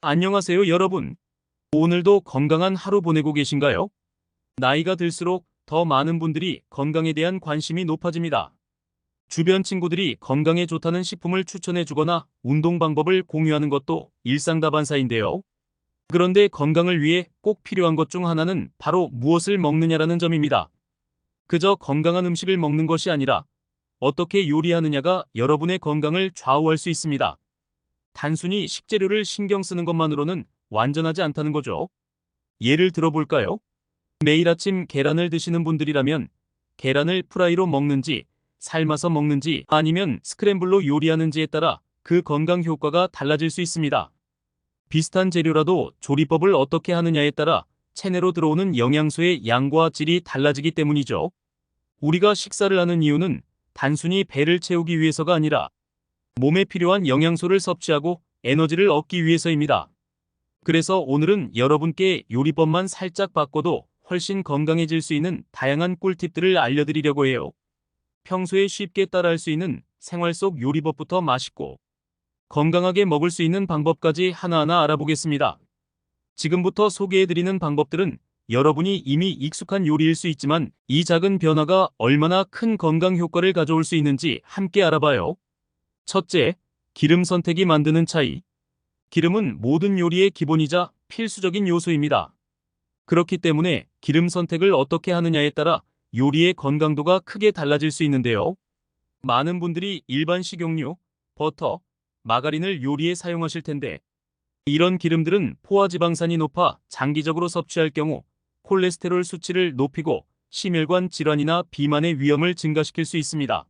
안녕하세요, 여러분. 오늘도 건강한 하루 보내고 계신가요? 나이가 들수록 더 많은 분들이 건강에 대한 관심이 높아집니다. 주변 친구들이 건강에 좋다는 식품을 추천해 주거나 운동 방법을 공유하는 것도 일상다반사인데요. 그런데 건강을 위해 꼭 필요한 것 중 하나는 바로 무엇을 먹느냐라는 점입니다. 그저 건강한 음식을 먹는 것이 아니라 어떻게 요리하느냐가 여러분의 건강을 좌우할 수 있습니다. 단순히 식재료를 신경 쓰는 것만으로는 완전하지 않다는 거죠. 예를 들어볼까요? 매일 아침 계란을 드시는 분들이라면 계란을 프라이로 먹는지, 삶아서 먹는지, 아니면 스크램블로 요리하는지에 따라 그 건강 효과가 달라질 수 있습니다. 비슷한 재료라도 조리법을 어떻게 하느냐에 따라 체내로 들어오는 영양소의 양과 질이 달라지기 때문이죠. 우리가 식사를 하는 이유는 단순히 배를 채우기 위해서가 아니라 몸에 필요한 영양소를 섭취하고 에너지를 얻기 위해서입니다. 그래서 오늘은 여러분께 요리법만 살짝 바꿔도 훨씬 건강해질 수 있는 다양한 꿀팁들을 알려드리려고 해요. 평소에 쉽게 따라할 수 있는 생활 속 요리법부터 맛있고 건강하게 먹을 수 있는 방법까지 하나하나 알아보겠습니다. 지금부터 소개해드리는 방법들은 여러분이 이미 익숙한 요리일 수 있지만 이 작은 변화가 얼마나 큰 건강 효과를 가져올 수 있는지 함께 알아봐요. 첫째, 기름 선택이 만드는 차이. 기름은 모든 요리의 기본이자 필수적인 요소입니다. 그렇기 때문에 기름 선택을 어떻게 하느냐에 따라 요리의 건강도가 크게 달라질 수 있는데요. 많은 분들이 일반 식용유, 버터, 마가린을 요리에 사용하실 텐데 이런 기름들은 포화지방산이 높아 장기적으로 섭취할 경우 콜레스테롤 수치를 높이고 심혈관 질환이나 비만의 위험을 증가시킬 수 있습니다.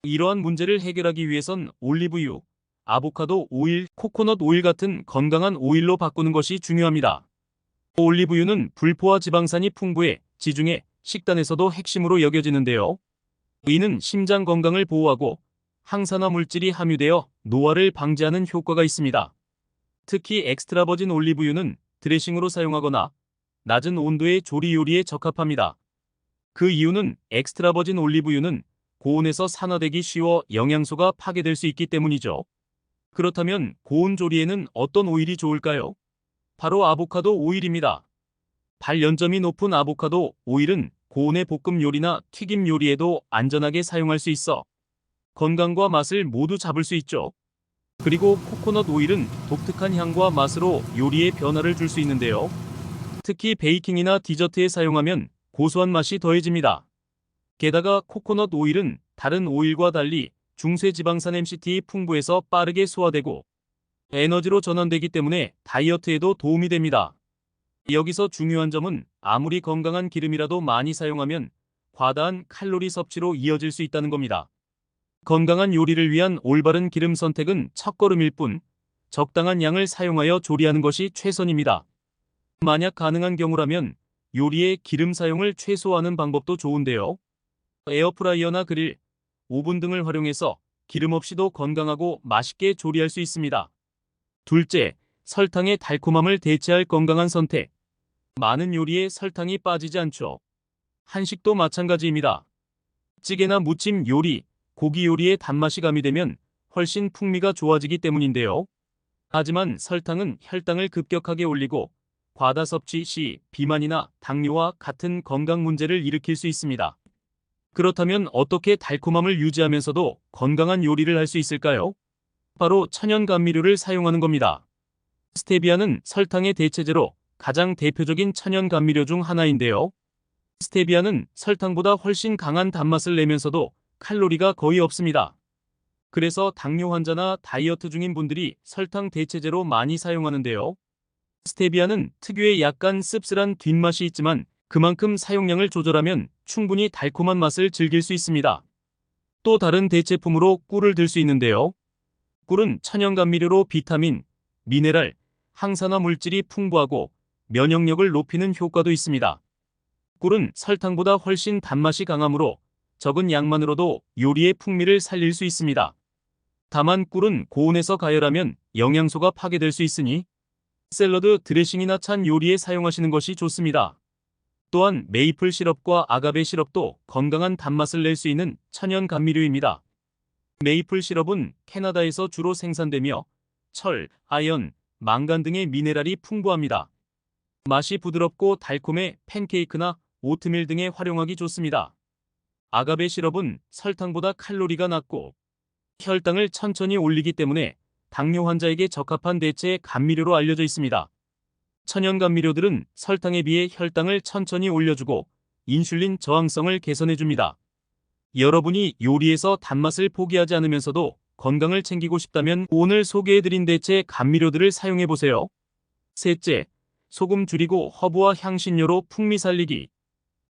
이러한 문제를 해결하기 위해선 올리브유, 아보카도 오일, 코코넛 오일 같은 건강한 오일로 바꾸는 것이 중요합니다. 올리브유는 불포화 지방산이 풍부해 지중해 식단에서도 핵심으로 여겨지는데요. 이는 심장 건강을 보호하고 항산화 물질이 함유되어 노화를 방지하는 효과가 있습니다. 특히 엑스트라 버진 올리브유는 드레싱으로 사용하거나 낮은 온도의 조리 요리에 적합합니다. 그 이유는 엑스트라 버진 올리브유는 고온에서 산화되기 쉬워 영양소가 파괴될 수 있기 때문이죠. 그렇다면 고온 조리에는 어떤 오일이 좋을까요? 바로 아보카도 오일입니다. 발연점이 높은 아보카도 오일은 고온의 볶음 요리나 튀김 요리에도 안전하게 사용할 수 있어 건강과 맛을 모두 잡을 수 있죠. 그리고 코코넛 오일은 독특한 향과 맛으로 요리에 변화를 줄 수 있는데요. 특히 베이킹이나 디저트에 사용하면 고소한 맛이 더해집니다. 게다가 코코넛 오일은 다른 오일과 달리 중세 지방산 MCT이 풍부해서 빠르게 소화되고 에너지로 전환되기 때문에 다이어트에도 도움이 됩니다. 여기서 중요한 점은 아무리 건강한 기름이라도 많이 사용하면 과다한 칼로리 섭취로 이어질 수 있다는 겁니다. 건강한 요리를 위한 올바른 기름 선택은 첫걸음일 뿐 적당한 양을 사용하여 조리하는 것이 최선입니다. 만약 가능한 경우라면 요리에 기름 사용을 최소화하는 방법도 좋은데요. 에어프라이어나 그릴, 오븐 등을 활용해서 기름 없이도 건강하고 맛있게 조리할 수 있습니다. 둘째, 설탕의 달콤함을 대체할 건강한 선택. 많은 요리에 설탕이 빠지지 않죠. 한식도 마찬가지입니다. 찌개나 무침 요리, 고기 요리에 단맛이 가미되면 훨씬 풍미가 좋아지기 때문인데요. 하지만 설탕은 혈당을 급격하게 올리고 과다 섭취 시 비만이나 당뇨와 같은 건강 문제를 일으킬 수 있습니다. 그렇다면 어떻게 달콤함을 유지하면서도 건강한 요리를 할 수 있을까요? 바로 천연 감미료를 사용하는 겁니다. 스테비아는 설탕의 대체제로 가장 대표적인 천연 감미료 중 하나인데요. 스테비아는 설탕보다 훨씬 강한 단맛을 내면서도 칼로리가 거의 없습니다. 그래서 당뇨 환자나 다이어트 중인 분들이 설탕 대체제로 많이 사용하는데요. 스테비아는 특유의 약간 씁쓸한 뒷맛이 있지만 그만큼 사용량을 조절하면 충분히 달콤한 맛을 즐길 수 있습니다. 또 다른 대체품으로 꿀을 들 수 있는데요. 꿀은 천연 감미료로 비타민, 미네랄, 항산화 물질이 풍부하고 면역력을 높이는 효과도 있습니다. 꿀은 설탕보다 훨씬 단맛이 강하므로 적은 양만으로도 요리의 풍미를 살릴 수 있습니다. 다만 꿀은 고온에서 가열하면 영양소가 파괴될 수 있으니 샐러드 드레싱이나 찬 요리에 사용하시는 것이 좋습니다. 또한 메이플 시럽과 아가베 시럽도 건강한 단맛을 낼 수 있는 천연 감미료입니다. 메이플 시럽은 캐나다에서 주로 생산되며 철, 아연, 망간 등의 미네랄이 풍부합니다. 맛이 부드럽고 달콤해 팬케이크나 오트밀 등에 활용하기 좋습니다. 아가베 시럽은 설탕보다 칼로리가 낮고 혈당을 천천히 올리기 때문에 당뇨 환자에게 적합한 대체 감미료로 알려져 있습니다. 천연 감미료들은 설탕에 비해 혈당을 천천히 올려주고 인슐린 저항성을 개선해줍니다. 여러분이 요리에서 단맛을 포기하지 않으면서도 건강을 챙기고 싶다면 오늘 소개해드린 대체 감미료들을 사용해보세요. 셋째, 소금 줄이고 허브와 향신료로 풍미 살리기.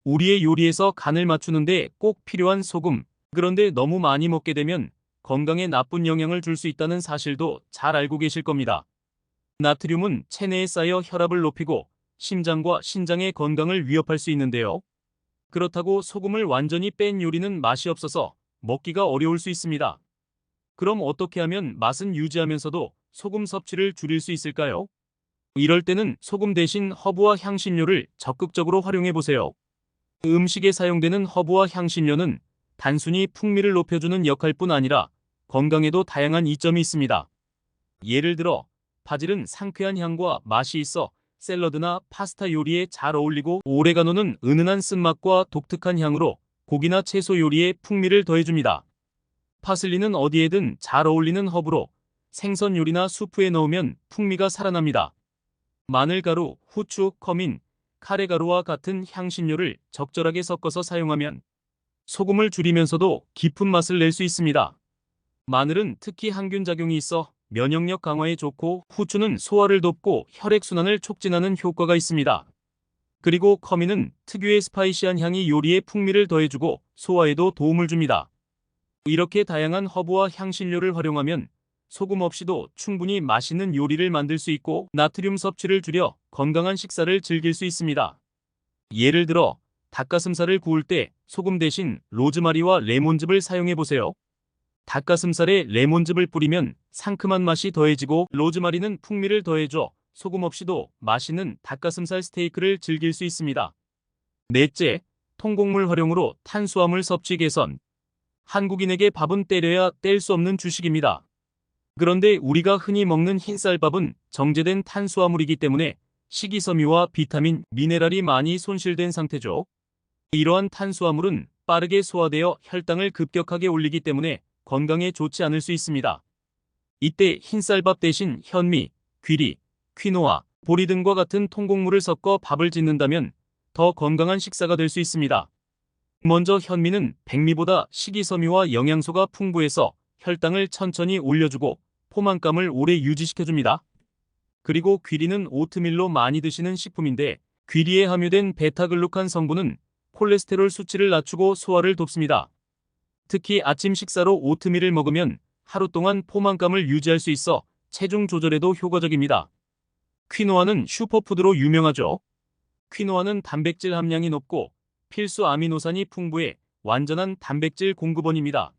우리의 요리에서 간을 맞추는데 꼭 필요한 소금. 그런데 너무 많이 먹게 되면 건강에 나쁜 영향을 줄 수 있다는 사실도 잘 알고 계실 겁니다. 나트륨은 체내에 쌓여 혈압을 높이고 심장과 신장의 건강을 위협할 수 있는데요. 그렇다고 소금을 완전히 뺀 요리는 맛이 없어서 먹기가 어려울 수 있습니다. 그럼 어떻게 하면 맛은 유지하면서도 소금 섭취를 줄일 수 있을까요? 이럴 때는 소금 대신 허브와 향신료를 적극적으로 활용해 보세요. 음식에 사용되는 허브와 향신료는 단순히 풍미를 높여주는 역할뿐 아니라 건강에도 다양한 이점이 있습니다. 예를 들어 바질은 상쾌한 향과 맛이 있어 샐러드나 파스타 요리에 잘 어울리고, 오레가노는 은은한 쓴맛과 독특한 향으로 고기나 채소 요리에 풍미를 더해줍니다. 파슬리는 어디에든 잘 어울리는 허브로 생선 요리나 수프에 넣으면 풍미가 살아납니다. 마늘가루, 후추, 커민, 카레가루와 같은 향신료를 적절하게 섞어서 사용하면 소금을 줄이면서도 깊은 맛을 낼 수 있습니다. 마늘은 특히 항균 작용이 있어 면역력 강화에 좋고, 후추는 소화를 돕고 혈액순환을 촉진하는 효과가 있습니다. 그리고 커민은 특유의 스파이시한 향이 요리에 풍미를 더해주고 소화에도 도움을 줍니다. 이렇게 다양한 허브와 향신료를 활용하면 소금 없이도 충분히 맛있는 요리를 만들 수 있고, 나트륨 섭취를 줄여 건강한 식사를 즐길 수 있습니다. 예를 들어 닭가슴살을 구울 때 소금 대신 로즈마리와 레몬즙을 사용해 보세요. 닭가슴살에 레몬즙을 뿌리면 상큼한 맛이 더해지고, 로즈마리는 풍미를 더해줘 소금 없이도 맛있는 닭가슴살 스테이크를 즐길 수 있습니다. 넷째, 통곡물 활용으로 탄수화물 섭취 개선. 한국인에게 밥은 때려야 뗄 수 없는 주식입니다. 그런데 우리가 흔히 먹는 흰쌀밥은 정제된 탄수화물이기 때문에 식이섬유와 비타민, 미네랄이 많이 손실된 상태죠. 이러한 탄수화물은 빠르게 소화되어 혈당을 급격하게 올리기 때문에 건강에 좋지 않을 수 있습니다. 이때 흰쌀밥 대신 현미, 귀리, 퀴노아, 보리 등과 같은 통곡물을 섞어 밥을 짓는다면 더 건강한 식사가 될 수 있습니다. 먼저 현미는 백미보다 식이섬유와 영양소가 풍부해서 혈당을 천천히 올려주고 포만감을 오래 유지시켜줍니다. 그리고 귀리는 오트밀로 많이 드시는 식품인데, 귀리에 함유된 베타글루칸 성분은 콜레스테롤 수치를 낮추고 소화를 돕습니다. 특히 아침 식사로 오트밀을 먹으면 하루 동안 포만감을 유지할 수 있어 체중 조절에도 효과적입니다. 퀴노아는 슈퍼푸드로 유명하죠. 퀴노아는 단백질 함량이 높고 필수 아미노산이 풍부해 완전한 단백질 공급원입니다.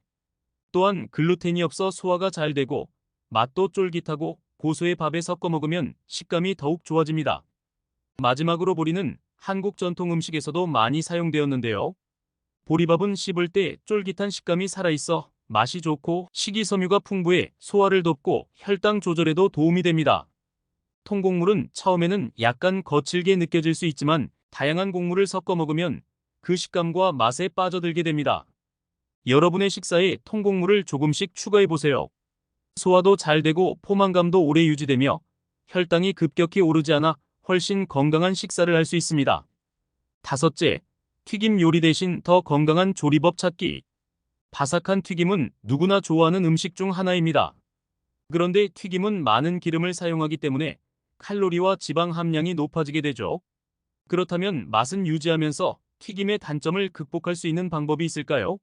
또한 글루텐이 없어 소화가 잘 되고 맛도 쫄깃하고 고소해. 밥에 섞어 먹으면 식감이 더욱 좋아집니다. 마지막으로 보리는 한국 전통 음식에서도 많이 사용되었는데요. 보리밥은 씹을 때 쫄깃한 식감이 살아있어 맛이 좋고, 식이섬유가 풍부해 소화를 돕고 혈당 조절에도 도움이 됩니다. 통곡물은 처음에는 약간 거칠게 느껴질 수 있지만 다양한 곡물을 섞어 먹으면 그 식감과 맛에 빠져들게 됩니다. 여러분의 식사에 통곡물을 조금씩 추가해 보세요. 소화도 잘 되고 포만감도 오래 유지되며 혈당이 급격히 오르지 않아 훨씬 건강한 식사를 할 수 있습니다. 다섯째, 튀김 요리 대신 더 건강한 조리법 찾기. 바삭한 튀김은 누구나 좋아하는 음식 중 하나입니다. 그런데 튀김은 많은 기름을 사용하기 때문에 칼로리와 지방 함량이 높아지게 되죠. 그렇다면 맛은 유지하면서 튀김의 단점을 극복할 수 있는 방법이 있을까요?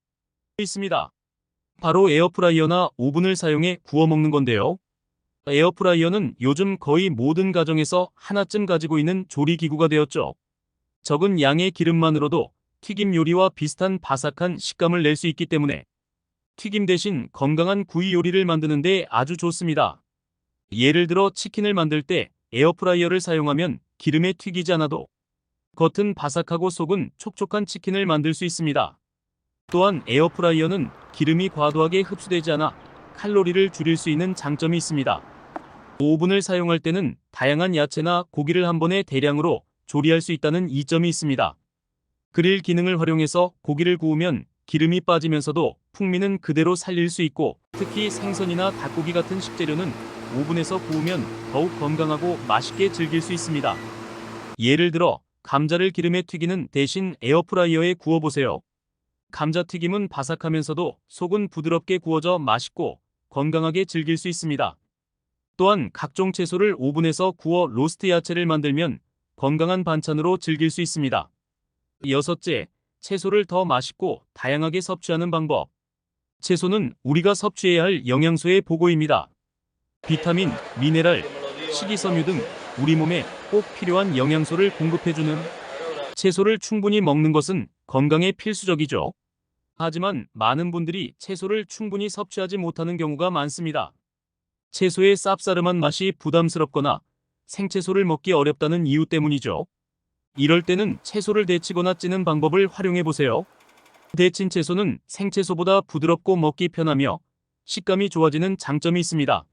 있습니다. 바로 에어프라이어나 오븐을 사용해 구워 먹는 건데요. 에어프라이어는 요즘 거의 모든 가정에서 하나쯤 가지고 있는 조리기구가 되었죠. 적은 양의 기름만으로도 튀김 요리와 비슷한 바삭한 식감을 낼 수 있기 때문에 튀김 대신 건강한 구이 요리를 만드는 데 아주 좋습니다. 예를 들어 치킨을 만들 때 에어프라이어를 사용하면 기름에 튀기지 않아도 겉은 바삭하고 속은 촉촉한 치킨을 만들 수 있습니다. 또한 에어프라이어는 기름이 과도하게 흡수되지 않아 칼로리를 줄일 수 있는 장점이 있습니다. 오븐을 사용할 때는 다양한 야채나 고기를 한 번에 대량으로 조리할 수 있다는 이점이 있습니다. 그릴 기능을 활용해서 고기를 구우면 기름이 빠지면서도 풍미는 그대로 살릴 수 있고, 특히 생선이나 닭고기 같은 식재료는 오븐에서 구우면 더욱 건강하고 맛있게 즐길 수 있습니다. 예를 들어 감자를 기름에 튀기는 대신 에어프라이어에 구워보세요. 감자튀김은 바삭하면서도 속은 부드럽게 구워져 맛있고 건강하게 즐길 수 있습니다. 또한 각종 채소를 오븐에서 구워 로스트 야채를 만들면 건강한 반찬으로 즐길 수 있습니다. 여섯째, 채소를 더 맛있고 다양하게 섭취하는 방법. 채소는 우리가 섭취해야 할 영양소의 보고입니다. 비타민, 미네랄, 식이섬유 등 우리 몸에 꼭 필요한 영양소를 공급해주는 채소를 충분히 먹는 것은 건강에 필수적이죠. 하지만 많은 분들이 채소를 충분히 섭취하지 못하는 경우가 많습니다. 채소의 쌉싸름한 맛이 부담스럽거나 생채소를 먹기 어렵다는 이유 때문이죠. 이럴 때는 채소를 데치거나 찌는 방법을 활용해 보세요. 데친 채소는 생채소보다 부드럽고 먹기 편하며 식감이 좋아지는 장점이 있습니다.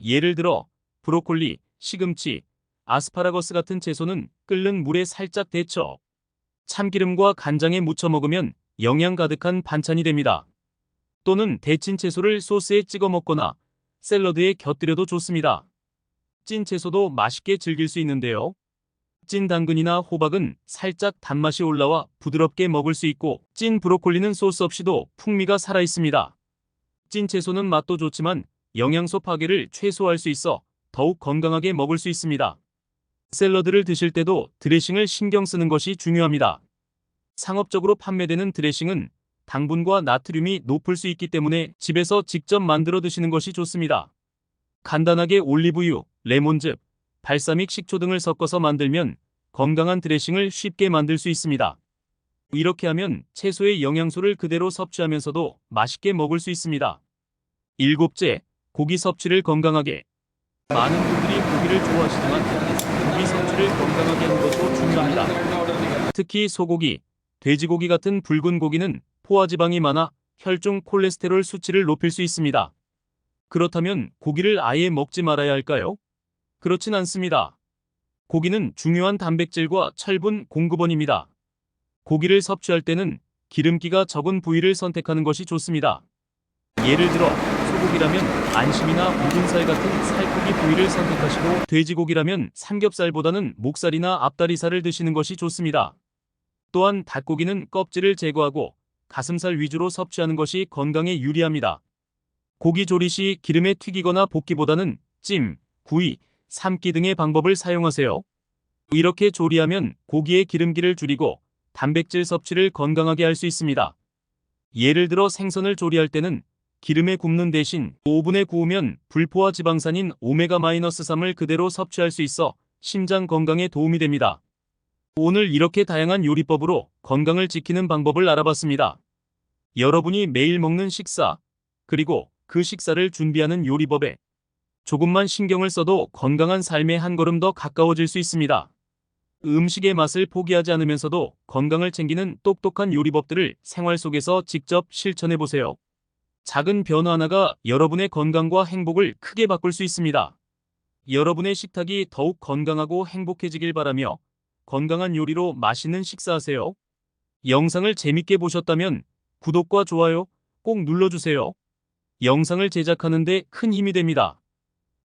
예를 들어 브로콜리, 시금치, 아스파라거스 같은 채소는 끓는 물에 살짝 데쳐 참기름과 간장에 묻혀 먹으면 영양 가득한 반찬이 됩니다. 또는 데친 채소를 소스에 찍어 먹거나 샐러드에 곁들여도 좋습니다. 찐 채소도 맛있게 즐길 수 있는데요. 찐 당근이나 호박은 살짝 단맛이 올라와 부드럽게 먹을 수 있고, 찐 브로콜리는 소스 없이도 풍미가 살아 있습니다. 찐 채소는 맛도 좋지만 영양소 파괴를 최소화할 수 있어 더욱 건강하게 먹을 수 있습니다. 샐러드를 드실 때도 드레싱을 신경 쓰는 것이 중요합니다. 상업적으로 판매되는 드레싱은 당분과 나트륨이 높을 수 있기 때문에 집에서 직접 만들어 드시는 것이 좋습니다. 간단하게 올리브유, 레몬즙, 발사믹 식초 등을 섞어서 만들면 건강한 드레싱을 쉽게 만들 수 있습니다. 이렇게 하면 채소의 영양소를 그대로 섭취하면서도 맛있게 먹을 수 있습니다. 일곱째, 고기 섭취를 건강하게. 많은 분들이 고기를 좋아하시지만 고기 섭취를 건강하게 하는 것도 중요합니다. 특히 소고기, 돼지고기 같은 붉은 고기는 포화지방이 많아 혈중 콜레스테롤 수치를 높일 수 있습니다. 그렇다면 고기를 아예 먹지 말아야 할까요? 그렇진 않습니다. 고기는 중요한 단백질과 철분 공급원입니다. 고기를 섭취할 때는 기름기가 적은 부위를 선택하는 것이 좋습니다. 예를 들어 소고기라면 안심이나 우둔살 같은 살코기 부위를 선택하시고, 돼지고기라면 삼겹살보다는 목살이나 앞다리살을 드시는 것이 좋습니다. 또한 닭고기는 껍질을 제거하고 가슴살 위주로 섭취하는 것이 건강에 유리합니다. 고기 조리 시 기름에 튀기거나 볶기보다는 찜, 구이, 삶기 등의 방법을 사용하세요. 이렇게 조리하면 고기의 기름기를 줄이고 단백질 섭취를 건강하게 할 수 있습니다. 예를 들어 생선을 조리할 때는 기름에 굽는 대신 오븐에 구우면 불포화 지방산인 오메가-3을 그대로 섭취할 수 있어 심장 건강에 도움이 됩니다. 오늘 이렇게 다양한 요리법으로 건강을 지키는 방법을 알아봤습니다. 여러분이 매일 먹는 식사, 그리고 그 식사를 준비하는 요리법에 조금만 신경을 써도 건강한 삶에 한 걸음 더 가까워질 수 있습니다. 음식의 맛을 포기하지 않으면서도 건강을 챙기는 똑똑한 요리법들을 생활 속에서 직접 실천해 보세요. 작은 변화 하나가 여러분의 건강과 행복을 크게 바꿀 수 있습니다. 여러분의 식탁이 더욱 건강하고 행복해지길 바라며 건강한 요리로 맛있는 식사하세요. 영상을 재밌게 보셨다면 구독과 좋아요 꼭 눌러주세요. 영상을 제작하는 데 큰 힘이 됩니다.